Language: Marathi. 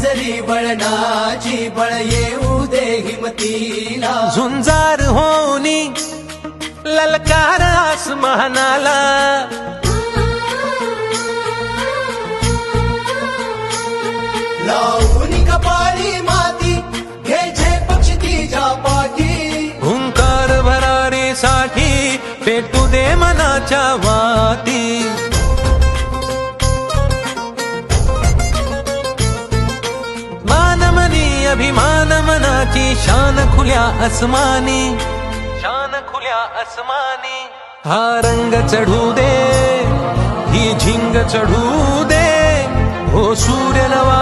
नजरी बळणाची बळ येऊ दे हिमतीला झुंजार होनी ललकार आसमानाला लावून कपाळी माती घ्यायचे पक्ष तिच्या पाठी हुंकार भरारीसाठी पेटू दे मनाच्या वाती मानमनी अभिमान मनाची शान खुल्या आसमानी शान खुल्या आसमानी हा रंग चढू दे ही झिंग चढू दे हो सूर्य नवा